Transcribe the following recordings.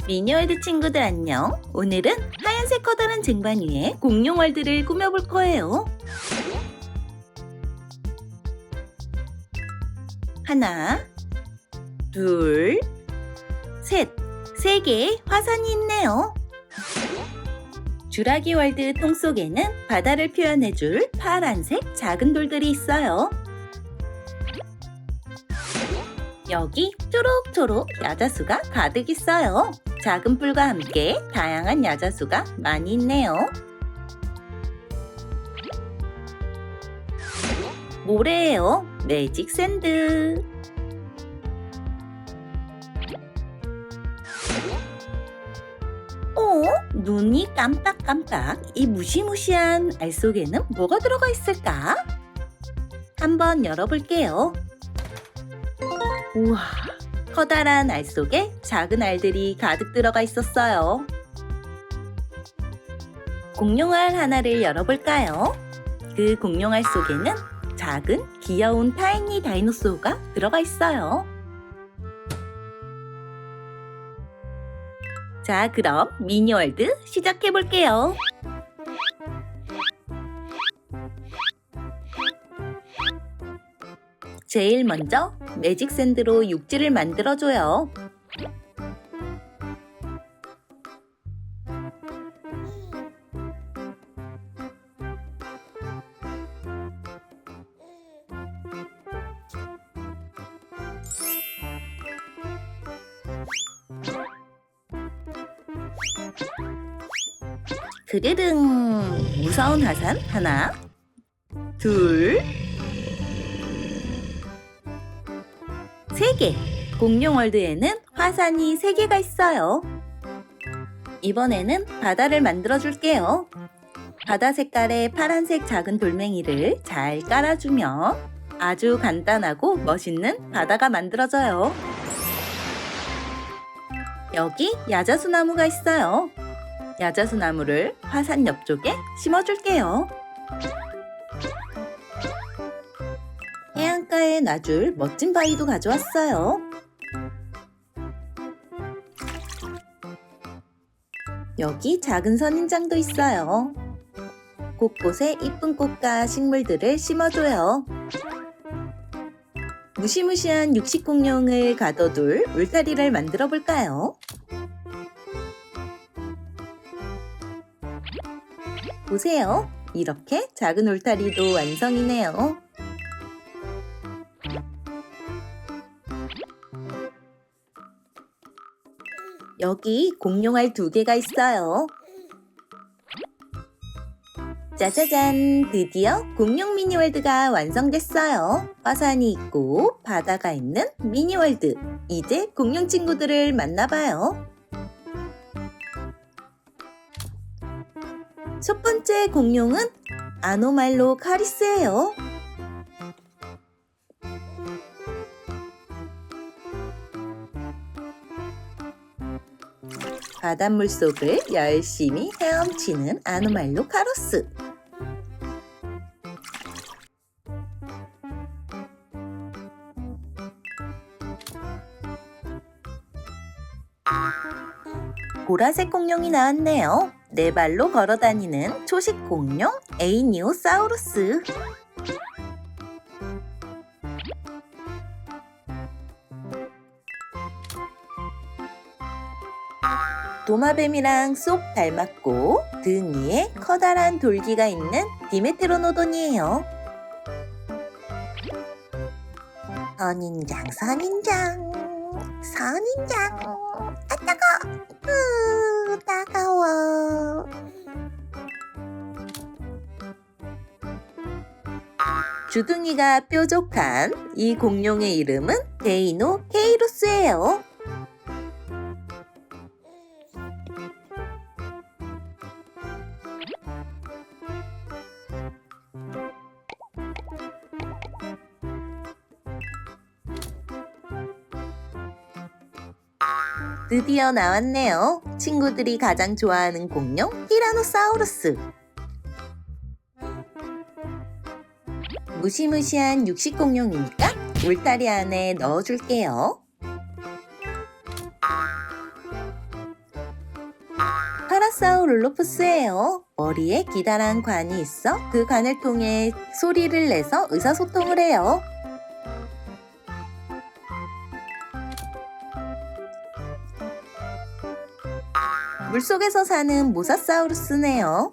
미니월드 친구들 안녕! 오늘은 하얀색 커다란 쟁반 위에 공룡월드를 꾸며볼 거예요. 하나, 둘, 셋! 3개의 화산이 있네요. 주라기 월드 통 속에는 바다를 표현해줄 파란색 작은 돌들이 있어요. 여기 초록초록 야자수가 가득 있어요. 작은 뿔과 함께 다양한 야자수가 많이 있네요. 모래예요. 매직 샌드. 눈이 깜빡깜빡. 이 무시무시한 알 속에는 뭐가 들어가 있을까? 한번 열어볼게요. 우와, 커다란 알 속에 작은 알들이 가득 들어가 있었어요. 공룡알 하나를 열어볼까요? 그 공룡알 속에는 작은 귀여운 타이니 다이노소가 들어가 있어요. 자, 그럼 미니월드 시작해볼게요. 제일 먼저 매직 샌드로 육지를 만들어줘요. 그르릉! 무서운 화산 하나, 둘, 3개! 공룡월드에는 화산이 3개가 있어요. 이번에는 바다를 만들어줄게요. 바다 색깔의 파란색 작은 돌멩이를 잘 깔아주면 아주 간단하고 멋있는 바다가 만들어져요. 여기 야자수 나무가 있어요. 야자수 나무를 화산 옆쪽에 심어줄게요. 해안가에 놔줄 멋진 바위도 가져왔어요. 여기 작은 선인장도 있어요. 곳곳에 이쁜 꽃과 식물들을 심어줘요. 무시무시한 육식공룡을 가둬둘 울타리를 만들어 볼까요? 보세요. 이렇게 작은 울타리도 완성이네요. 여기 공룡알 2개가 있어요. 짜자잔! 드디어 공룡 미니월드가 완성됐어요. 화산이 있고 바다가 있는 미니월드. 이제 공룡 친구들을 만나봐요. 첫 번째 공룡은 아노말로 카리스예요. 바닷물 속을 열심히 헤엄치는 아노말로 카로스. 보라색 공룡이 나왔네요. 4발로 걸어다니는 초식 공룡 에이니오사우루스. 도마뱀이랑 쏙 닮았고 등 위에 커다란 돌기가 있는 디메트로노돈이에요. 선인장, 선인장, 선인장. 아, 따가워. 주둥이가 뾰족한 이 공룡의 이름은 데이노 케이로스예요. 드디어 나왔네요. 친구들이 가장 좋아하는 공룡 티라노사우루스. 무시무시한 육식공룡이니까 울타리 안에 넣어줄게요. 스테고사우룰로푸스예요. 머리에 기다란 관이 있어 그 관을 통해 소리를 내서 의사소통을 해요. 물속에서 사는 모사사우루스네요.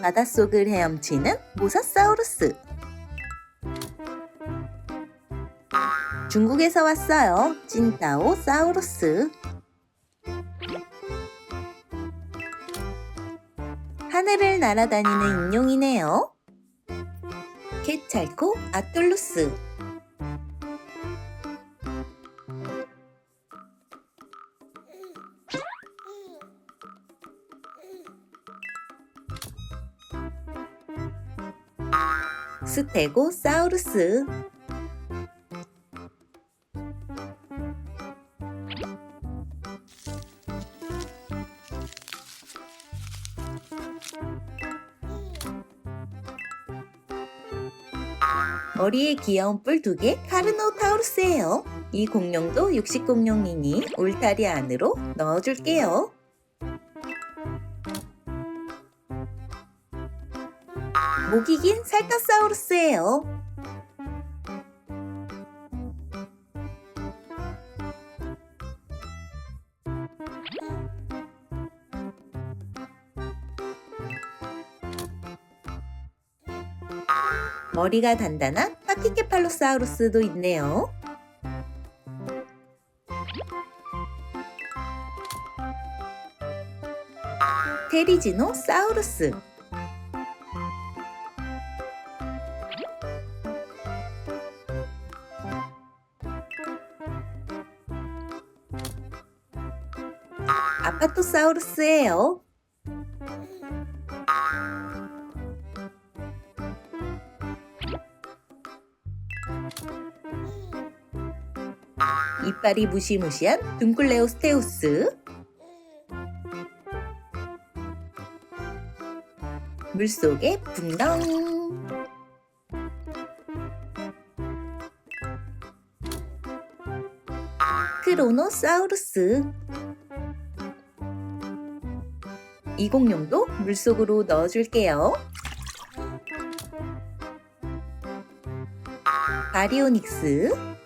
바닷속을 헤엄치는 모사사우루스. 중국에서 왔어요. 찐따오사우루스. 하늘을 날아다니는 인용이네요. 케찰코 아툴루스. 스테고사우루스. 머리에 귀여운 뿔 2개 카르노타우루스예요. 이 공룡도 육식 공룡이니 울타리 안으로 넣어줄게요. 목이 긴 살타사우루스예요. 머리가 단단한 파키케팔로사우루스도 있네요. 테리지노사우루스. 아파토사우루스예요. 이빨이 무시무시한 둥클레오스테우스. 물속에 붕덩. 크로노사우루스. 이 공룡도 물속으로 넣어줄게요. 바리오닉스.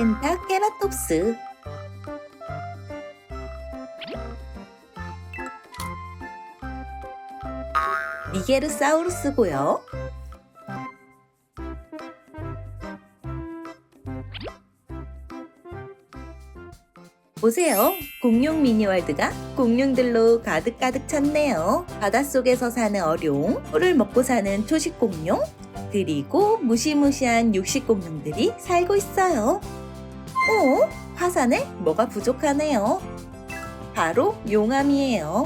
펜타케라톱스. 니게르사우루스고요. 보세요. 공룡 미니월드가 공룡들로 가득가득 찼네요. 바닷속에서 사는 어룡, 꿀을 먹고 사는 초식 공룡, 그리고 무시무시한 육식 공룡들이 살고 있어요. 화산에 뭐가 부족하네요. 바로 용암이에요.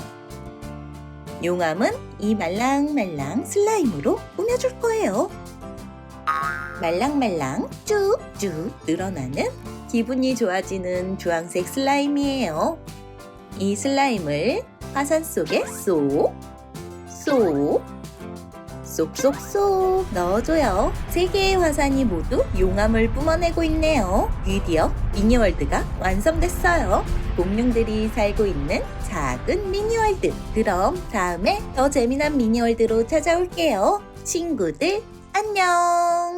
용암은 이 말랑말랑 슬라임으로 꾸며줄 거예요. 말랑말랑 쭉쭉 늘어나는 기분이 좋아지는 주황색 슬라임이에요. 이 슬라임을 화산 속에 쏙쏙쏙 넣어줘요. 3개의 화산이 모두 용암을 뿜어내고 있네요. 드디어 미니월드가 완성됐어요. 공룡들이 살고 있는 작은 미니월드. 그럼 다음에 더 재미난 미니월드로 찾아올게요. 친구들 안녕.